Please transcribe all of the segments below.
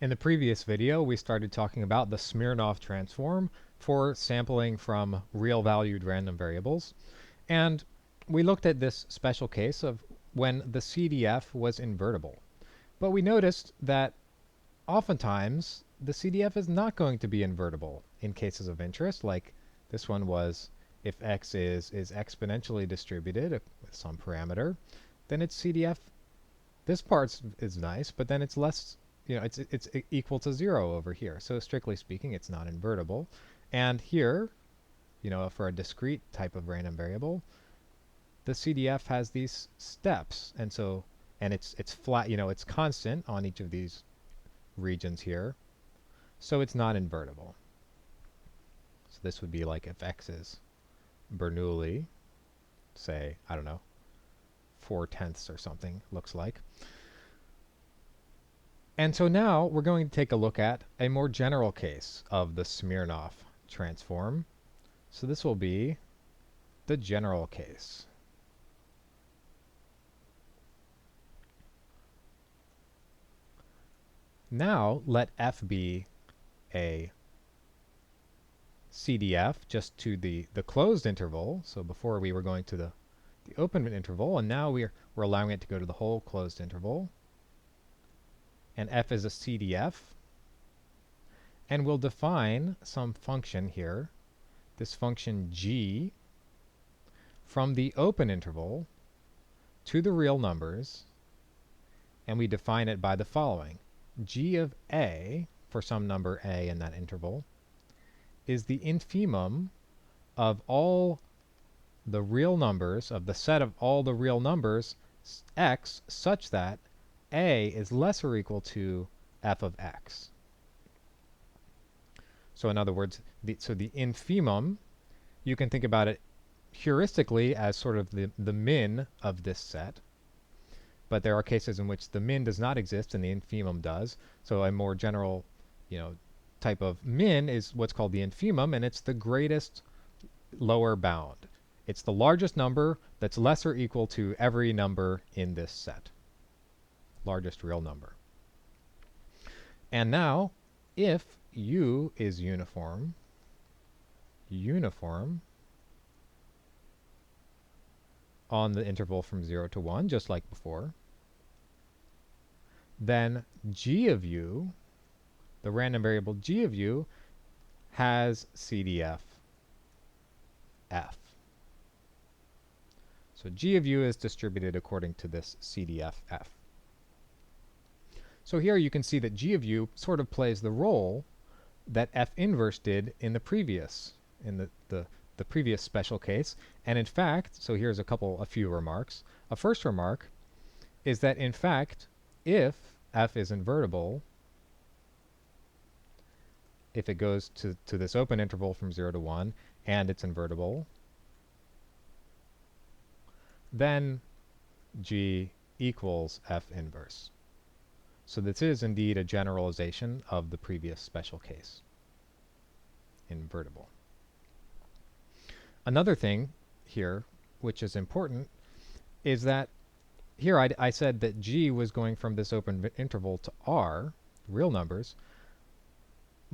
In the previous video, we started talking about the Smirnov transform for sampling from real valued random variables. And we looked at this special case of when the CDF was invertible. But we noticed that oftentimes the CDF is not going to be invertible in cases of interest, like this one was if x is exponentially distributed with some parameter, then its CDF, this part is nice, but then it's less, it's equal to 0 over here. So strictly speaking, it's not invertible. And here, for a discrete type of random variable, the CDF has these steps, and it's flat, it's constant on each of these regions here, so it's not invertible. So this would be like if x is Bernoulli, say, I don't know, 4/10 or something, looks like. And so now we're going to take a look at a more general case of the Smirnov transform. So this will be the general case. Now let f be a CDF just to the closed interval. So before we were going to the open interval, and now we're allowing it to go to the whole closed interval. And f is a CDF. And we'll define some function here, this function g, from the open interval to the real numbers. And we define it by the following. G of a, for some number a in that interval, is the infimum of all the real numbers, of the set of all the real numbers x, such that a is less or equal to f of x. So in other words, the infimum, you can think about it heuristically as sort of the min of this set. But there are cases in which the min does not exist and the infimum does. So a more general, type of min is what's called the infimum, and it's the greatest lower bound. It's the largest number that's less or equal to every number in this set. Largest real number. And now, if u is uniform on the interval from 0 to 1, just like before, then g of u, the random variable g of u, has CDF f. So g of u is distributed according to this CDF f. So here you can see that g of u sort of plays the role that f inverse did in the previous, the previous special case. And in fact, so here's a few remarks. A first remark is that in fact, if f is invertible, if it goes to this open interval from 0 to 1, and it's invertible, then g equals f inverse. So this is indeed a generalization of the previous special case, invertible. Another thing here, which is important, is that here I said that g was going from this open interval to r, real numbers,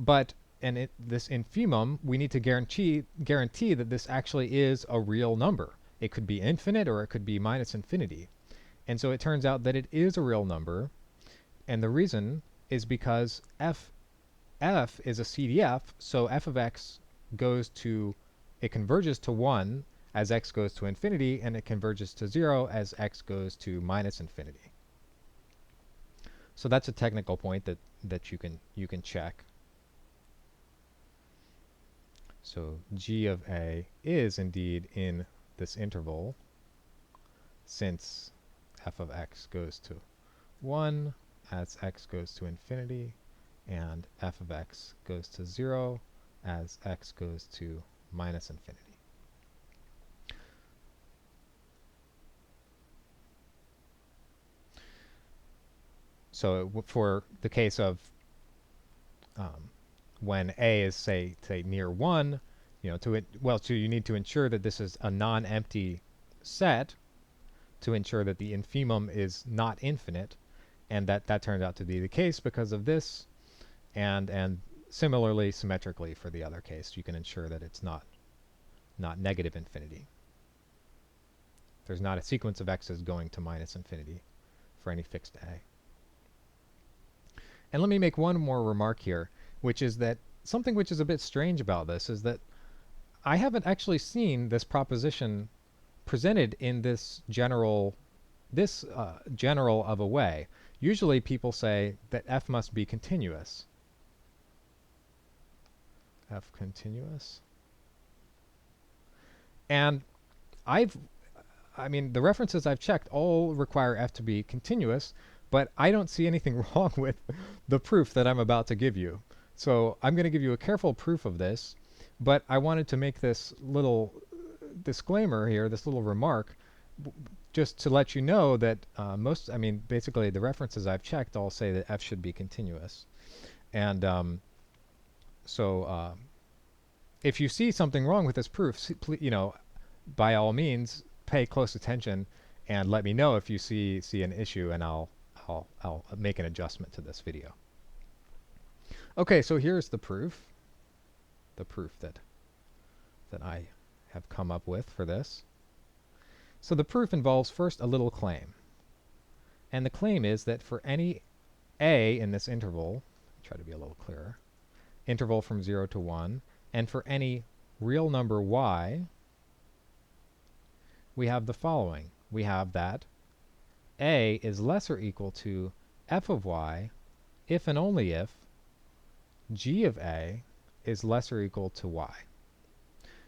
but this infimum, we need to guarantee that this actually is a real number. It could be infinite or it could be minus infinity. And so it turns out that it is a real number, and the reason is because f is a CDF, so f of x it converges to 1 as x goes to infinity, and it converges to 0 as x goes to minus infinity. So that's a technical point that you can check. So g of a is indeed in this interval, since f of x goes to 1 as x goes to infinity, and f of x goes to 0 as x goes to minus infinity. So for the case of when a is say near 1, you need to ensure that this is a non-empty set to ensure that the infimum is not infinite, and that turns out to be the case because of this. and similarly symmetrically for the other case, you can ensure that it's not negative infinity. There's not a sequence of x's going to minus infinity for any fixed a. And let me make one more remark here, which is that something which is a bit strange about this is that I haven't actually seen this proposition presented in this general of a way. Usually people say that f must be continuous. F continuous. And I mean, the references I've checked all require f to be continuous, but I don't see anything wrong with the proof that I'm about to give you. So I'm going to give you a careful proof of this, but I wanted to make this little disclaimer here, this little remark, just to let you know that basically the references I've checked all say that f should be continuous. And if you see something wrong with this proof, by all means, pay close attention and let me know if you see an issue, and I'll make an adjustment to this video. Okay, so here's the proof that I have come up with for this. So the proof involves first a little claim. And the claim is that for any a in this interval, try to be a little clearer, interval from 0 to 1, and for any real number y, we have the following. We have that a is less or equal to f of y if and only if g of a is less or equal to y.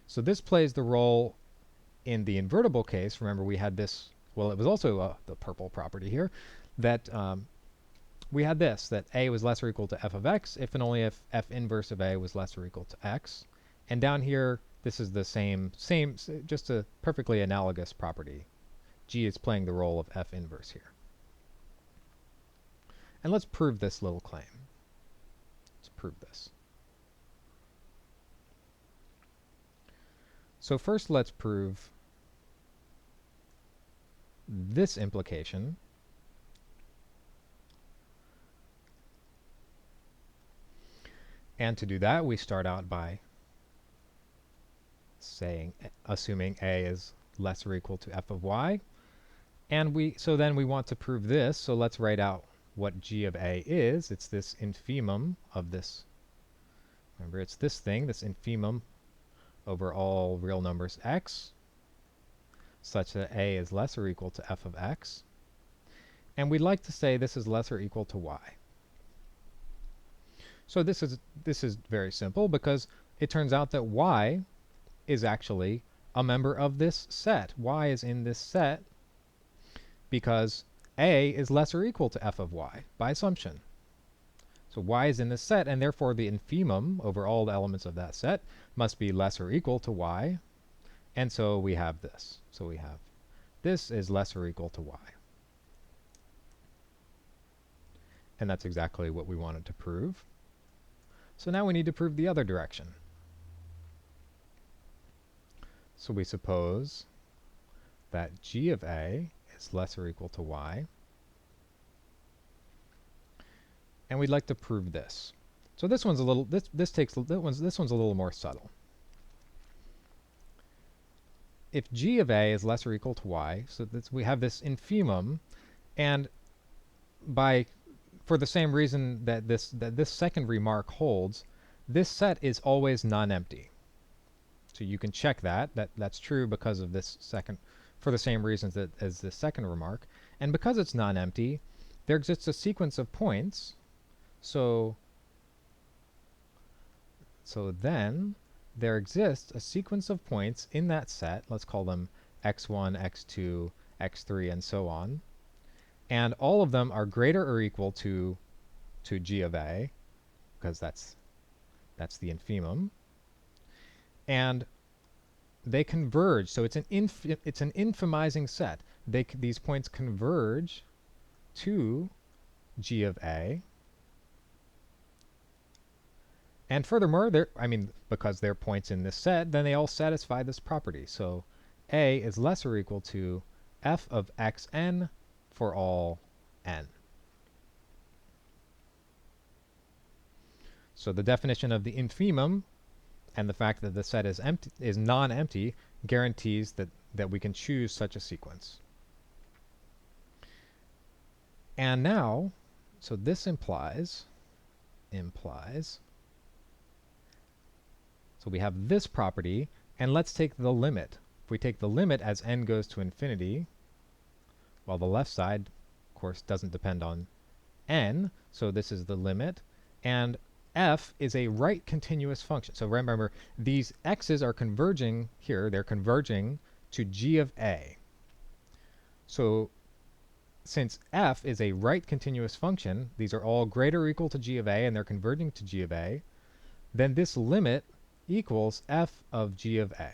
So this plays the role in the invertible case. Remember, we had this, well, it was also the purple property here, that we had this, that a was less or equal to f of x if and only if f inverse of a was less or equal to x. And down here, this is the same, just a perfectly analogous property. G is playing the role of f inverse here. And let's prove this little claim. Let's prove this. So first let's prove this implication. And to do that, we start out by assuming a is less or equal to f of y. And then we want to prove this, so let's write out what g of a is. It's this infimum of this. Remember, it's this thing, this infimum over all real numbers x, such that a is less or equal to f of x. And we'd like to say this is less or equal to y. So this is very simple, because it turns out that y is actually a member of this set. Y is in this set because a is less or equal to f of y by assumption. So y is in this set, and therefore the infimum over all the elements of that set must be less or equal to y. And so we have this. So we have this is less or equal to y. And that's exactly what we wanted to prove. So now we need to prove the other direction. So we suppose that g of a is less or equal to y. And we'd like to prove this. So this one's a little this one's a little more subtle. If g of a is less or equal to y, so we have this infimum, and for the same reason that this second remark holds, this set is always non-empty. So you can check that's true because of this second, for the same reasons as the second remark. And because it's non-empty, there exists a sequence of points. So then there exists a sequence of points in that set. Let's call them x1, x2, x3, and so on. And all of them are greater or equal to g of a, because that's the infimum. And they converge. So it's an infimizing set. These points converge to g of a. And furthermore, because they're points in this set, then they all satisfy this property. So a is less or equal to f of xn for all n. So the definition of the infimum and the fact that the set is empty is non-empty guarantees that we can choose such a sequence. And now, so this implies, so we have this property, and let's take the limit. If we take the limit as n goes to infinity, well, the left side, of course, doesn't depend on n, so this is the limit, and f is a right continuous function. So remember, these x's are converging here. They're converging to g of a. So since f is a right continuous function, these are all greater or equal to g of a, and they're converging to g of a, then this limit equals f of g of a.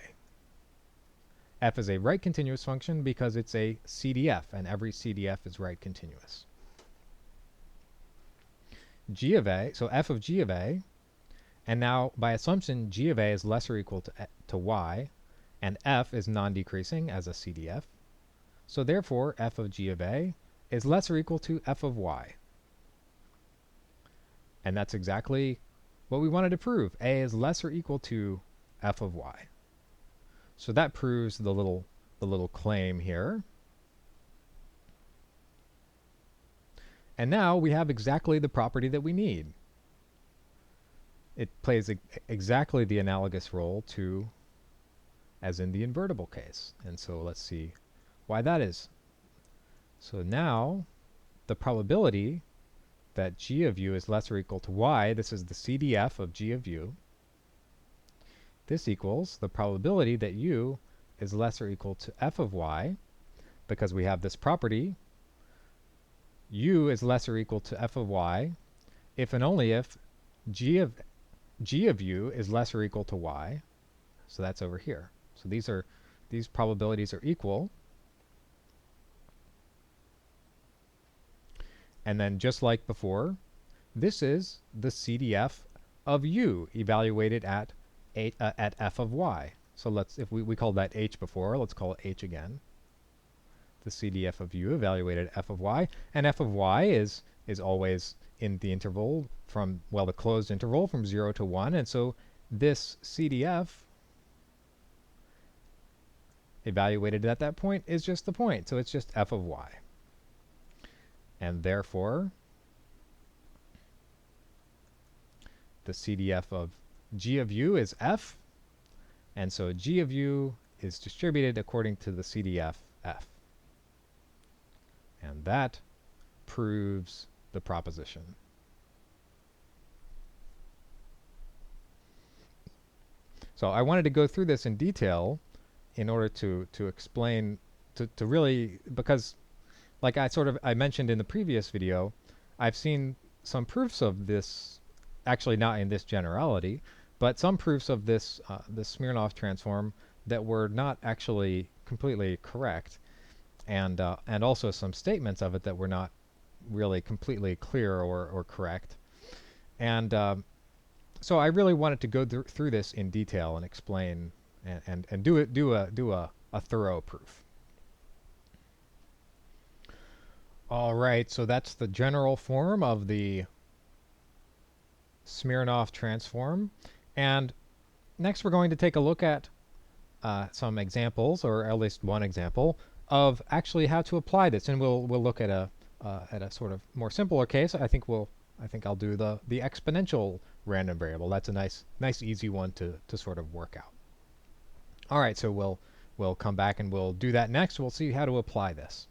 F is a right continuous function because it's a CDF, and every CDF is right continuous. G of a, so f of g of a, and now by assumption g of a is less or equal to y, and f is non-decreasing as a CDF. So therefore f of g of a is less or equal to f of y. And that's exactly what we wanted to prove. A is less or equal to f of y. So that proves the little claim here. And now we have exactly the property that we need. It plays exactly the analogous role to as in the invertible case. And so let's see why that is. So now the probability that g of u is less or equal to y, this is the CDF of g of u, this equals the probability that u is less or equal to f of y, because we have this property, u is less or equal to f of y if and only if g of u is less or equal to y. So that's over here. So these probabilities are equal. And then just like before, this is the CDF of u evaluated at f of y. So let's, if we called that h before, let's call it h again. The CDF of u evaluated at f of y, and f of y is always in the interval from, well, the closed interval from 0 to 1, and so this CDF evaluated at that point is just the point, so it's just f of y. And therefore, the CDF of g of u is f, and so g of u is distributed according to the CDF f. And that proves the proposition. So I wanted to go through this in detail in order to explain, to really, because like I mentioned in the previous video, I've seen some proofs of this, actually not in this generality, but some proofs of this the Smirnov transform that were not actually completely correct, and also some statements of it that were not really completely clear or correct. And so I really wanted to go through this in detail and explain and do a thorough proof. All right, so that's the general form of the Smirnov transform. And next we're going to take a look at some examples, or at least one example, of actually how to apply this. And we'll look at a sort of more simpler case. I think I'll do the exponential random variable. That's a nice easy one to sort of work out. All right, so we'll come back and we'll do that next. We'll see how to apply this.